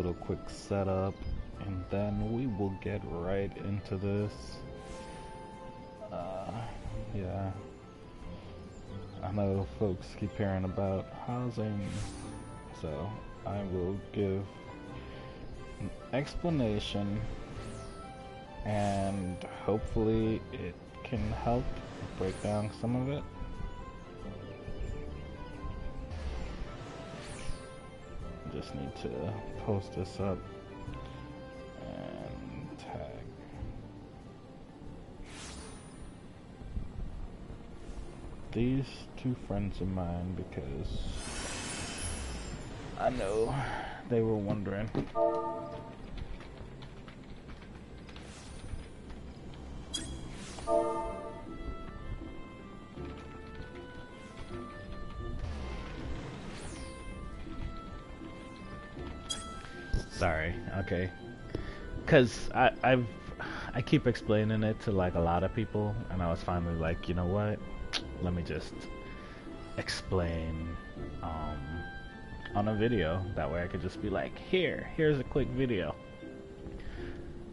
little quick setup, and then we will get right into this. Yeah, I know folks keep hearing about housing, so I will give an explanation, and hopefully it can help break down some of it. Just need to post this up and tag. These two friends of mine because I know they were wondering. Sorry, okay. Cause I keep explaining it to like a lot of people, and I was finally like, you know what? Let me just explain on a video. That way I could just be like, here's a quick video.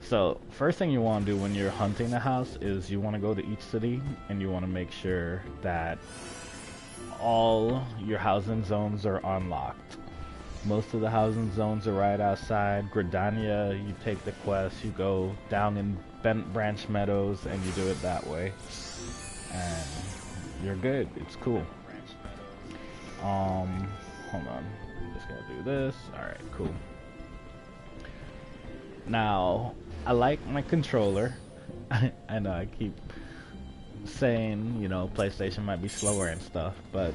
So first thing you want to do when you're hunting a house is you want to go to each city and you want to make sure that all your housing zones are unlocked. Most of the housing zones are right outside. Gridania, you take the quest, you go down in Bent Branch Meadows, and you do it that way. And you're good. It's cool. Hold on. I'm just gonna do this. Alright, cool. Now, I like my controller. I know I keep saying, you know, PlayStation might be slower and stuff, but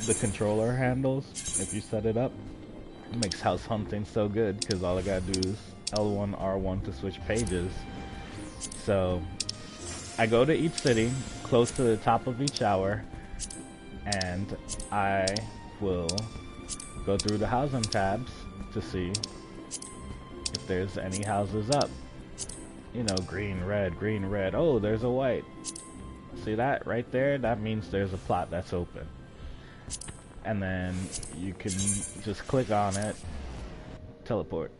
the controller handles, if you set it up, it makes house hunting so good, because all I gotta do is L1, R1 to switch pages. So I go to each city, close to the top of each hour, and I will go through the housing tabs to see if there's any houses up. You know, green, red. Oh, there's a white. See that right there? That means there's a plot that's open. And then you can just click on it, teleport.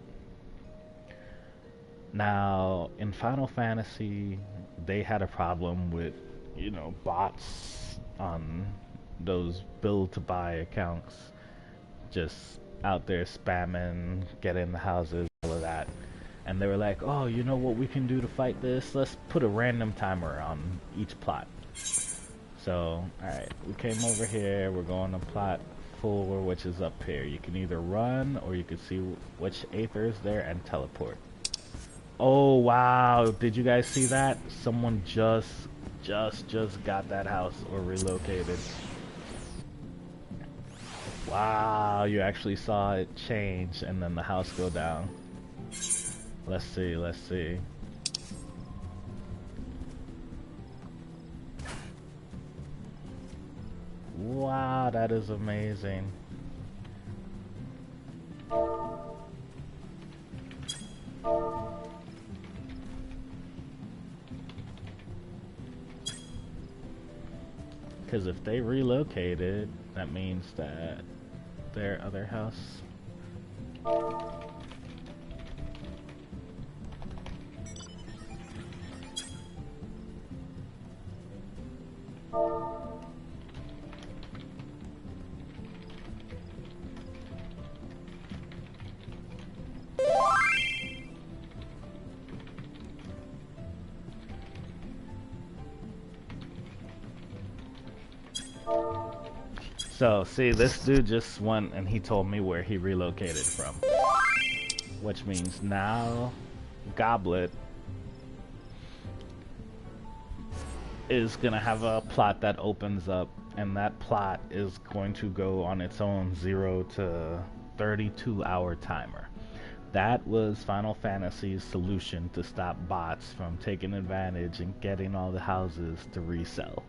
Now, in Final Fantasy, they had a problem with, you know, bots on those build to buy accounts, just out there spamming, getting the houses, all of that. And they were like, oh, you know what we can do to fight this? Let's put a random timer on each plot. So, alright, we came over here, we're going to plot 4, which is up here. You can either run, or you can see which Aether is there and teleport. Oh, wow, did you guys see that? Someone just got that house or relocated. Wow, you actually saw it change and then the house go down. Let's see. Wow, that is amazing. Because if they relocated, that means that their other house... So, see, this dude just went and he told me where he relocated from. Which means now, Goblet is gonna have a plot that opens up, and that plot is going to go on its own 0 to 32 hour timer. That was Final Fantasy's solution to stop bots from taking advantage and getting all the houses to resell,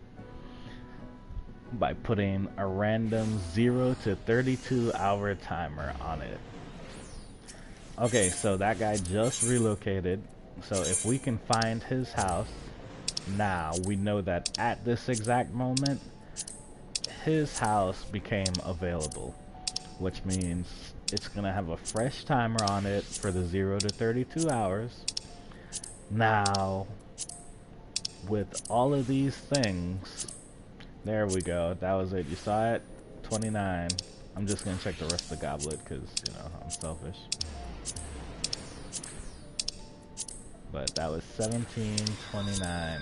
by putting a random 0 to 32 hour timer on it. Okay, so that guy just relocated, so if we can find his house now, we know that at this exact moment his house became available. which means it's gonna have a fresh timer on it for the 0 to 32 hours. Now, with all of these things, there we go, that was it, you saw it, 29. I'm just gonna check the rest of the goblet because, you know, I'm selfish. But that was 1729.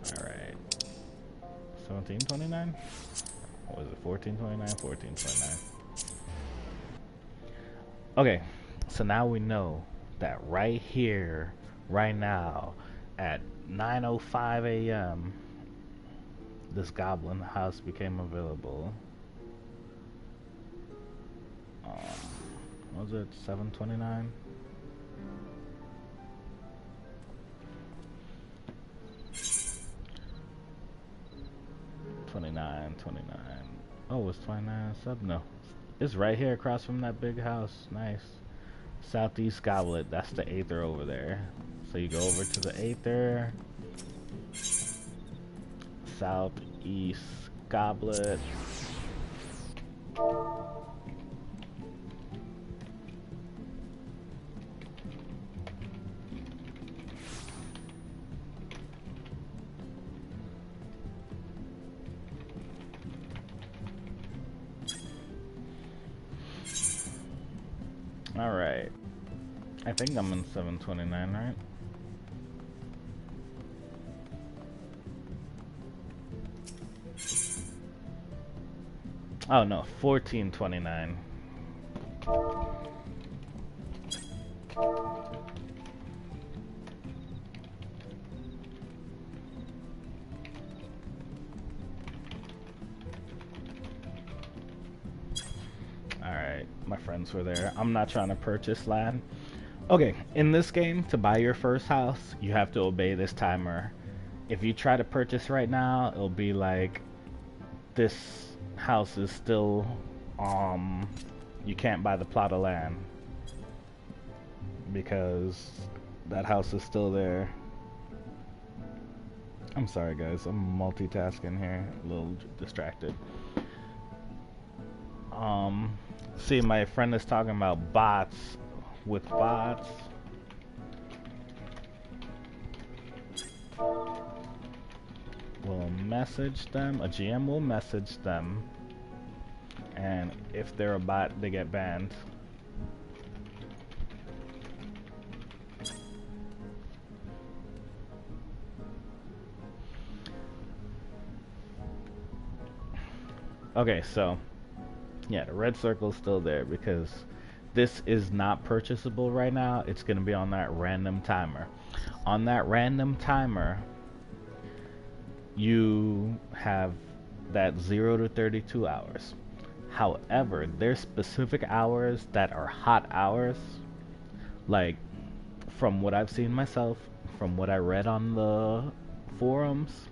Alright. 1729? What was it? 1429? 1429. Okay, so now we know that right here, right now, at 9:05 a.m., this goblin house became available. What was it? 729? $29. Oh, it was 29 sub? No. It's right here across from that big house. Nice. Southeast Goblet. That's the Aether over there. So you go over to the Aether. Southeast Goblet. Alright. I think I'm in 729, right? Oh no, 1429. Alright, my friends were there. I'm not trying to purchase land. Okay, in this game, to buy your first house, you have to obey this timer. If you try to purchase right now, it'll be like, this house is still, you can't buy the plot of land. Because that house is still there. I'm sorry guys, I'm multitasking here, a little distracted. See, my friend is talking about bots. With bots, we'll message them, a GM will message them, and if they're a bot, they get banned. Okay, so yeah, the red circle's still there because this is not purchasable right now. It's going to be on that random timer. On that random timer, you have that 0 to 32 hours. However, there's specific hours that are hot hours. Like, from what I've seen myself, from what I read on the forums,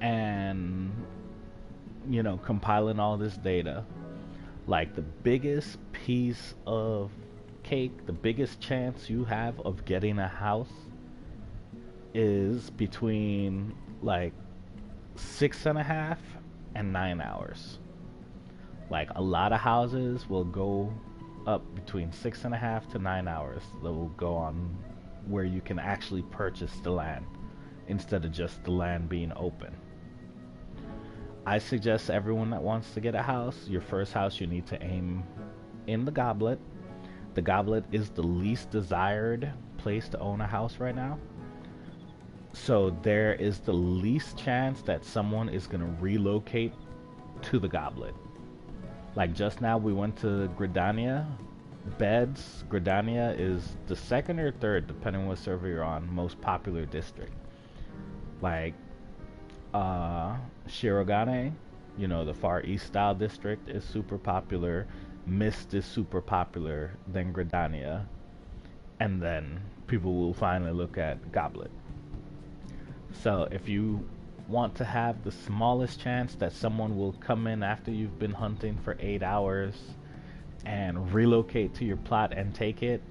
and, you know, compiling all this data, like the biggest piece of cake, the biggest chance you have of getting a house is between like 6.5 and 9 hours. Like a lot of houses will go up between 6.5 to 9 hours. That will go on where you can actually purchase the land instead of just the land being open. I suggest everyone that wants to get a house, your first house you need to aim in the Goblet. The Goblet is the least desired place to own a house right now. So there is the least chance that someone is going to relocate to the Goblet. Like just now we went to Gridania. Beds, Gridania is the second or third, depending on what server you're on, most popular district. Like Shirogane, you know, the Far East style district is super popular. Mist is super popular, then Gridania, and then people will finally look at Goblet. So if you want to have the smallest chance that someone will come in after you've been hunting for 8 hours and relocate to your plot and take it,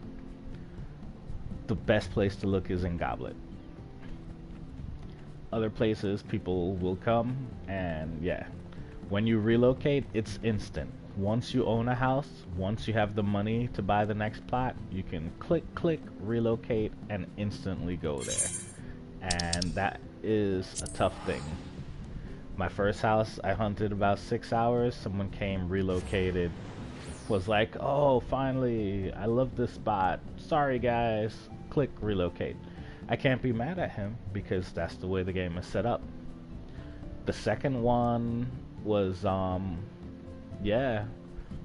the best place to look is in Goblet. Other places people will come, and yeah, When you relocate, it's instant. Once you own a house, once you have the money to buy the next plot, you can click, relocate, and instantly go there. And that is a tough thing. My first house, I hunted about 6 hours. Someone came, relocated, was like, oh, finally, I love this spot. Sorry, guys. Click, relocate. I can't be mad at him because that's the way the game is set up. The second one was, yeah,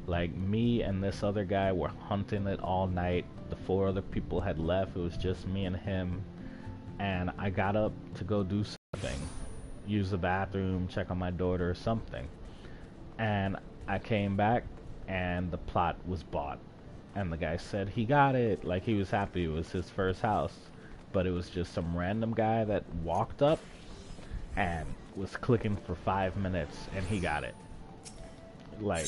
like me and this other guy were hunting it all night. The 4 other people had left. It was just me and him. And I got up to go do something. Use the bathroom, check on my daughter or something. And I came back and the plot was bought. And the guy said he got it. Like, he was happy. It was his first house. But it was just some random guy that walked up and was clicking for 5 minutes and he got it. Like,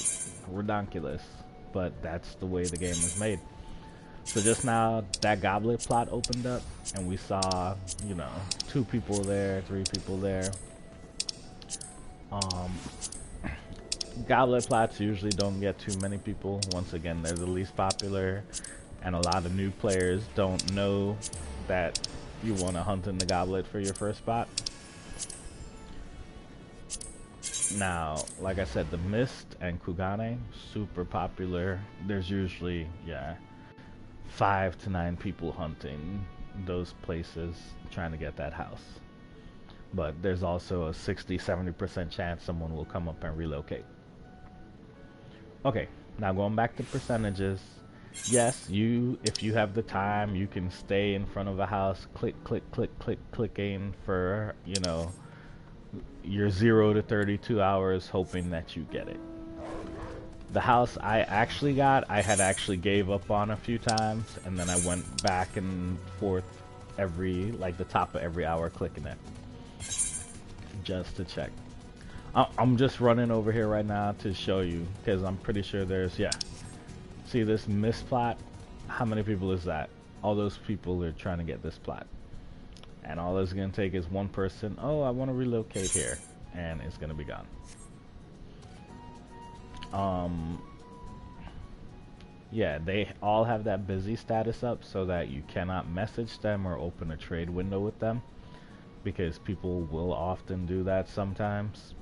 redonkulous. But that's the way the game is made. So just now, that Goblet plot opened up, and we saw, you know, 2 people there, 3 people there. Goblet plots usually don't get too many people. Once again, they're the least popular, and a lot of new players don't know that you want to hunt in the Goblet for your first spot. Now, like I said, the Mist and Kugane, super popular. There's usually, yeah, 5 to 9 people hunting those places trying to get that house. But there's also a 60-70% chance someone will come up and relocate. Okay, now going back to percentages. Yes, if you have the time, you can stay in front of a house, clicking for, you know, your 0 to 32 hours hoping that you get it. The house I actually got, I had actually gave up on a few times, and then I went back and forth like the top of every hour clicking it. Just to check. I'm just running over here right now to show you, because I'm pretty sure there's, yeah. See this Mist plot? How many people is that? All those people are trying to get this plot. And all it's going to take is one person, oh, I want to relocate here, and it's going to be gone. Yeah, they all have that busy status up so that you cannot message them or open a trade window with them, because people will often do that sometimes.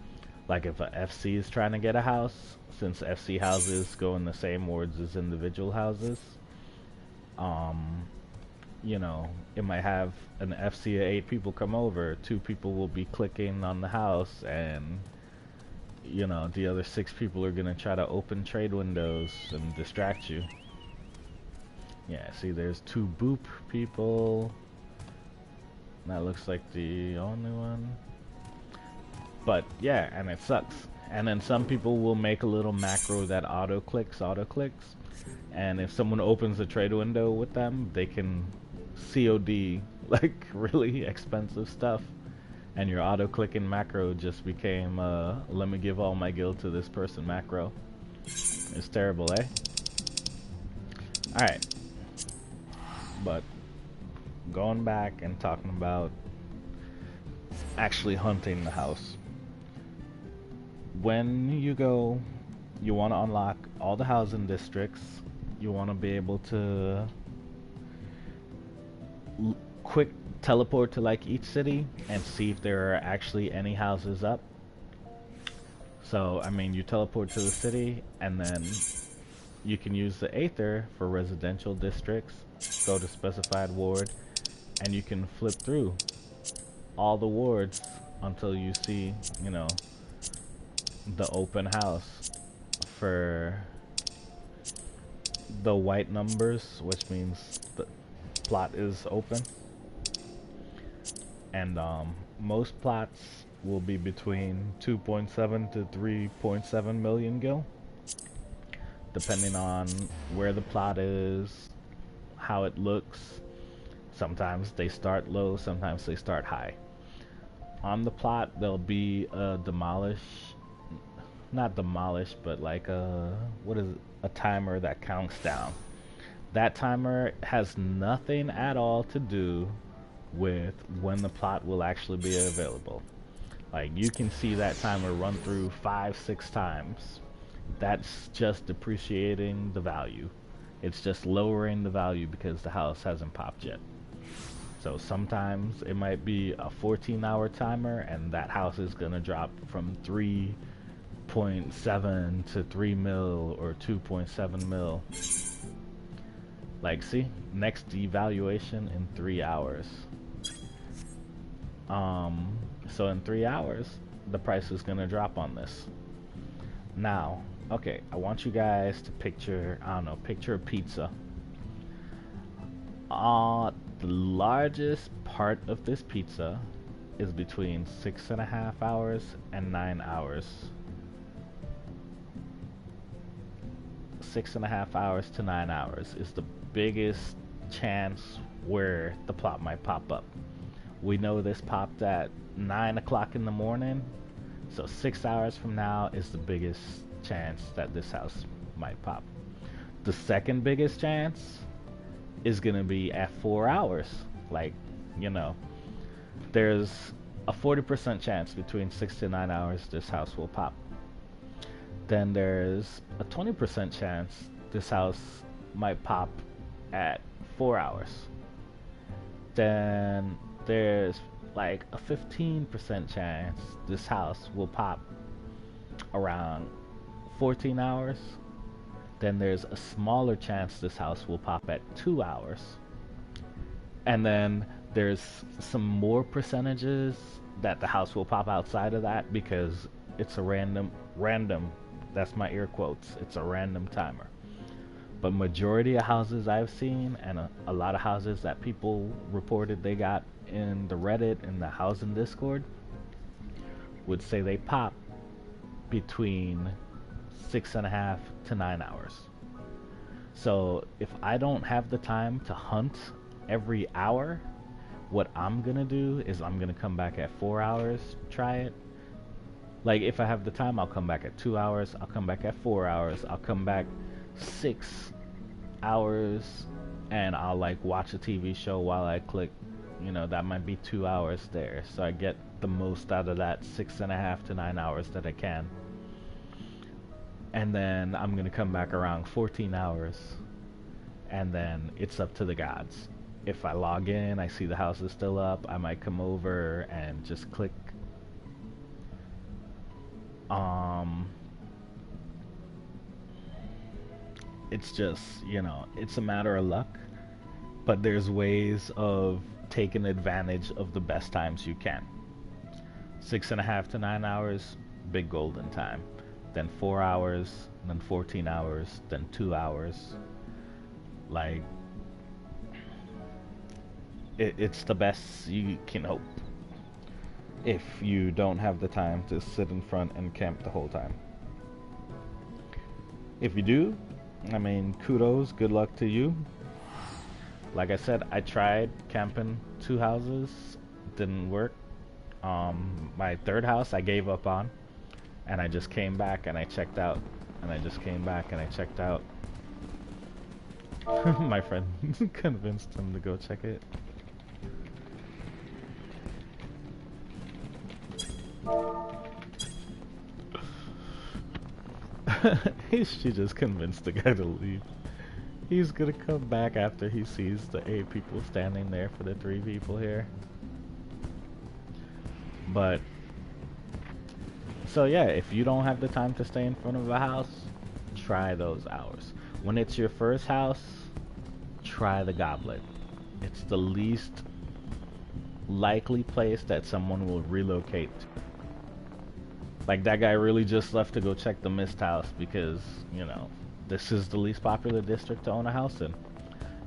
Like if a FC is trying to get a house, since FC houses go in the same wards as individual houses, you know, it might have an FC of 8 people come over, 2 people will be clicking on the house, and you know, the other 6 people are gonna try to open trade windows and distract you. Yeah, see, there's 2 boop people. That looks like the only one. But yeah, and it sucks. And then some people will make a little macro that auto clicks, and if someone opens a trade window with them, they can COD like really expensive stuff. And your auto-clicking macro just became, let me give all my guild to this person macro. It's terrible, eh? Alright. But, going back and talking about actually hunting the house. When you go, you want to unlock all the housing districts. You want to be able to quick teleport to like each city and see if there are actually any houses up. So I mean, you teleport to the city and then you can use the Aether for residential districts, go to specified ward, and you can flip through all the wards until you see, you know, the open house for the white numbers, which means the plot is open. And most plots will be between 2.7 to 3.7 million gil, depending on where the plot is, how it looks. Sometimes they start low, sometimes they start high. On the plot, there'll be a not demolish, but like a, what is it? A timer that counts down. That timer has nothing at all to do with when the plot will actually be available. Like, you can see that timer run through 5, 6 times. That's just depreciating the value. It's just lowering the value because the house hasn't popped yet. So sometimes it might be a 14-hour timer and that house is gonna drop from 3.7 to 3 mil or 2.7 mil. Like, see, next devaluation in 3 hours. So in 3 hours, the price is gonna drop on this. Now, okay, I want you guys to picture, I don't know, picture a pizza. The largest part of this pizza is between 6.5 hours and 9 hours. 6.5 hours to 9 hours is the biggest chance where the plot might pop up. We know this popped at 9 o'clock in the morning, so 6 hours from now is the biggest chance that this house might pop. The second biggest chance is gonna be at 4 hours. Like, you know, there's a 40% chance between 6 to 9 hours this house will pop. Then there's a 20% chance this house might pop at 4 hours. Then there's like a 15% chance this house will pop around 14 hours. Then there's a smaller chance this house will pop at 2 hours. And then there's some more percentages that the house will pop outside of that because it's a random, that's my air quotes, it's a random timer. But majority of houses I've seen, and a lot of houses that people reported they got in the Reddit and the housing Discord, would say they pop between 6.5 to 9 hours. So if I don't have the time to hunt every hour, what I'm gonna do is I'm gonna come back at 4 hours, try it. Like, if I have the time, I'll come back at 2 hours, I'll come back at 4 hours, I'll come back 6 hours, and I'll like watch a TV show while I click. You know, that might be 2 hours there, so I get the most out of that 6.5 to 9 hours that I can. And then I'm gonna come back around 14 hours, and then it's up to the gods. If I log in, I see the house is still up, I might come over and just click. It's just, you know, it's a matter of luck, but there's ways of taking advantage of the best times you can. 6.5 to 9 hours, big golden time. Then 4 hours, then 14 hours, then 2 hours. Like, it's the best you can hope if you don't have the time to sit in front and camp the whole time. If you do, I mean, kudos, good luck to you. Like I said, I tried camping 2 houses, didn't work. My third house I gave up on, and I just came back and I checked out, and I just came back and I checked out. My friend convinced him to go check it. She just convinced the guy to leave. He's gonna come back after he sees the 8 people standing there for the 3 people here. But, so yeah, if you don't have the time to stay in front of a house, try those hours. When it's your first house, try the Goblet. It's the least likely place that someone will relocate to. Like, that guy really just left to go check the Mist house because, you know, this is the least popular district to own a house in.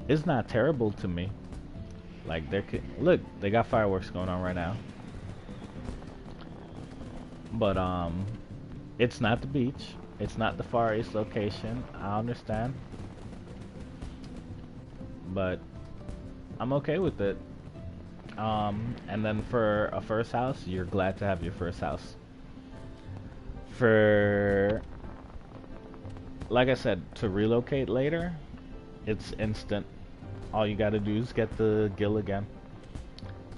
It's not terrible to me. Like, look, they got fireworks going on right now. But, it's not the beach. It's not the Far East location. I understand. But I'm okay with it. And then for a first house, you're glad to have your first house. For, like I said, to relocate later, it's instant. All you gotta do is get the guild again.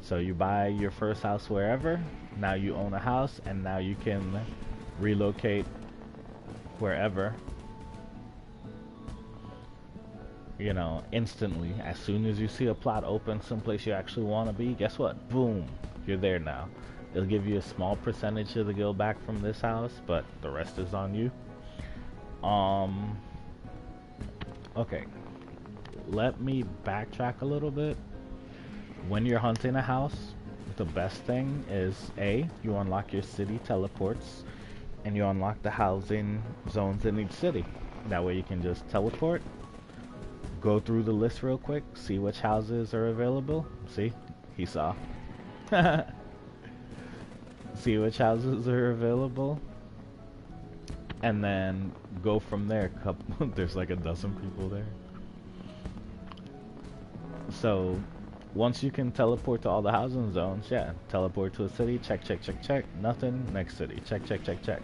So you buy your first house wherever, Now you own a house, and now you can relocate wherever, you know, instantly. As soon as you see a plot open someplace you actually want to be, guess what? Boom, you're there now. It'll give you a small percentage of the guild back from this house, but the rest is on you. Okay, let me backtrack a little bit. When you're hunting a house, the best thing is A, you unlock your city teleports, and you unlock the housing zones in each city. That way you can just teleport, go through the list real quick, see which houses are available. See, he saw. See which houses are available, and then go from there. There's like a dozen people there. So once you can teleport to all the housing zones, yeah, teleport to a city, check, check, check, check, nothing, next city, check, check, check, check.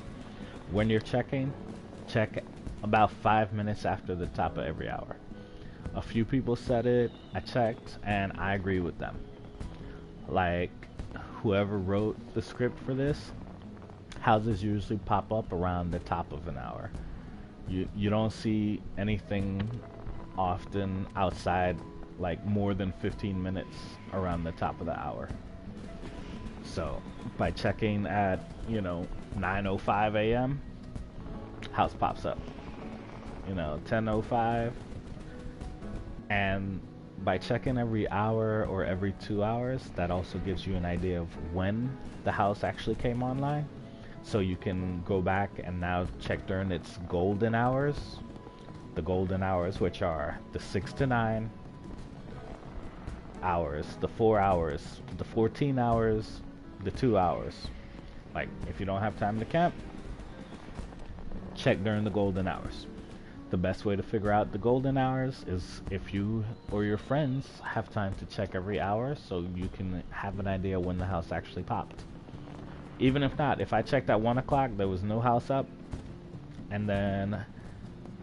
When you're checking, check about 5 minutes after the top of every hour. A few people said it, I checked, and I agree with them. Like, whoever wrote the script for this, houses usually pop up around the top of an hour. You don't see anything often outside like more than 15 minutes around the top of the hour. So by checking at, you know, 9:05 a.m., house pops up. You know, 10:05, and by checking every hour or every 2 hours, that also gives you an idea of when the house actually came online. So you can go back and now check during its golden hours. The golden hours, which are the 6 to 9 hours, the 4 hours, the 14 hours, the 2 hours. Like, if you don't have time to camp, check during the golden hours. The best way to figure out the golden hours is if you or your friends have time to check every hour, so you can have an idea when the house actually popped. Even if not, if I checked at 1 o'clock, there was no house up, and then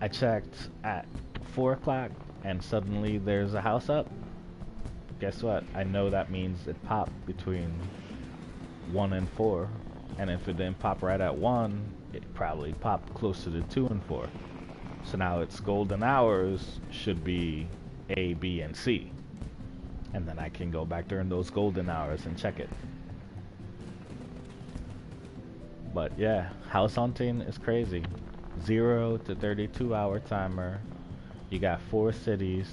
I checked at 4 o'clock and suddenly there's a house up, guess what? I know that means it popped between 1 and 4, and if it didn't pop right at 1, it probably popped closer to 2 and 4. So now its golden hours should be A, B, and C. And then I can go back during those golden hours and check it. But yeah, house hunting is crazy. 0 to 32 hour timer. You got 4 cities.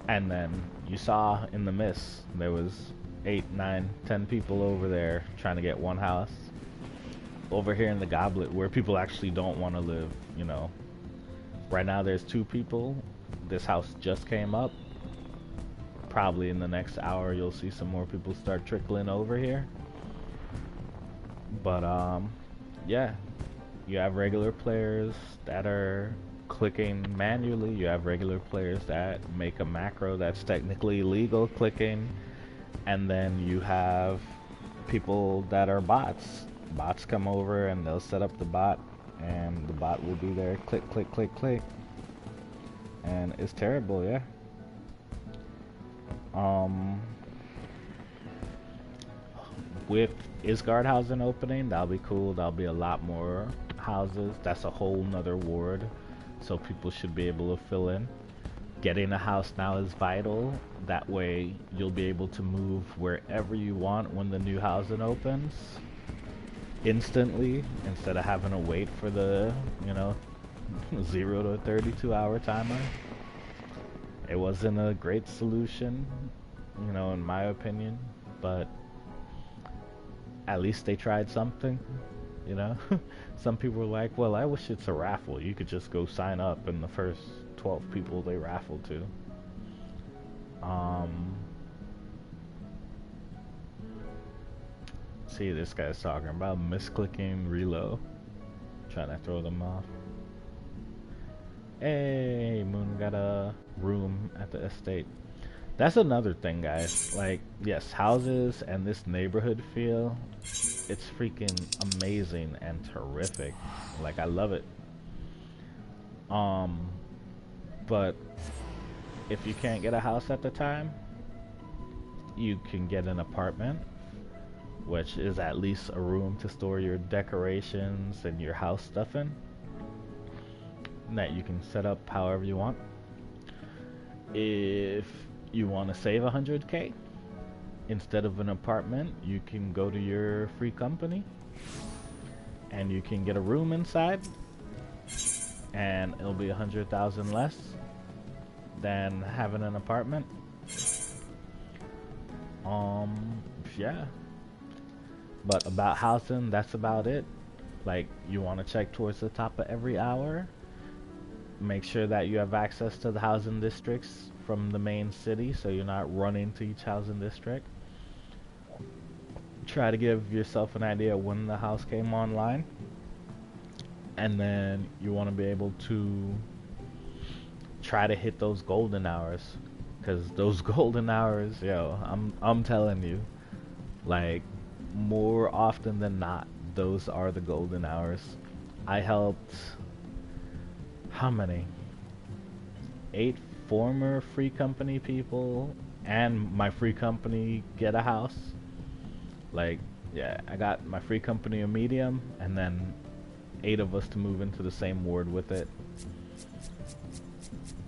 And then you saw in the mist, there was 8, 9, 10 people over there trying to get one house. Over here in the Goblet, where people actually don't want to live, you know. Right now there's 2 people. This house just came up. Probably in the next hour you'll see some more people start trickling over here. But yeah, you have regular players that are clicking manually. You have regular players that make a macro that's technically illegal clicking, and then you have people that are bots. Bots come over and they'll set up the bot, and the bot will be there, click, click, click, click, and it's terrible, yeah. With Isgard housing opening, that'll be cool. That'll be a lot more houses. That's a whole nother ward, so people should be able to fill in. Getting a house now is vital. That way you'll be able to move wherever you want when the new housing opens instantly, instead of having to wait for the, you know, 0 to 32 hour timer. It wasn't a great solution, you know, in my opinion, but at least they tried something, you know. Some people were like, well, I wish it's a raffle. You could just go sign up and the first 12 people they raffle to. See, this guy's talking about misclicking reload, trying to throw them off. Hey, Moon got a room at the estate. That's another thing, guys. Like, yes, houses and this neighborhood feel, it's freaking amazing and terrific. Like, I love it. But if you can't get a house at the time, you can get an apartment which is at least a room to store your decorations and your house stuff in, that you can set up however you want. If you want to save 100K, instead of an apartment, you can go to your free company and you can get a room inside, and it'll be 100,000 less than having an apartment. Yeah. But about housing, that's about it. Like, you want to check towards the top of every hour. Make sure that you have access to the housing districts from the main city, so you're not running to each housing district. Try to give yourself an idea when the house came online, and then you want to be able to try to hit those golden hours, because those golden hours, yo, I'm telling you, like, more often than not, those are the golden hours. I helped, how many? 8 former free company people and my free company get a house. Like, yeah, I got my free company a medium, and then 8 of us to move into the same ward with it.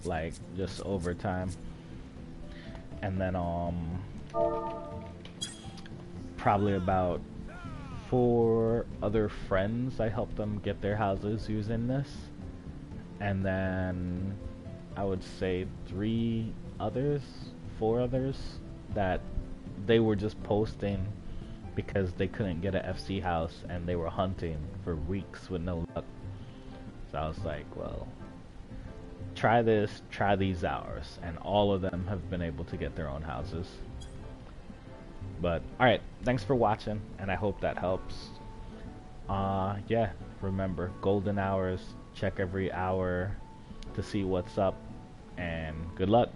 Like, just over time. And then probably about 4 other friends, I helped them get their houses using this. And then I would say 4 others that they were just posting because they couldn't get a FC house and they were hunting for weeks with no luck. So I was like, well, try this, try these hours, and all of them have been able to get their own houses. But alright, thanks for watching, and I hope that helps. Yeah, remember, golden hours, check every hour to see what's up, and good luck.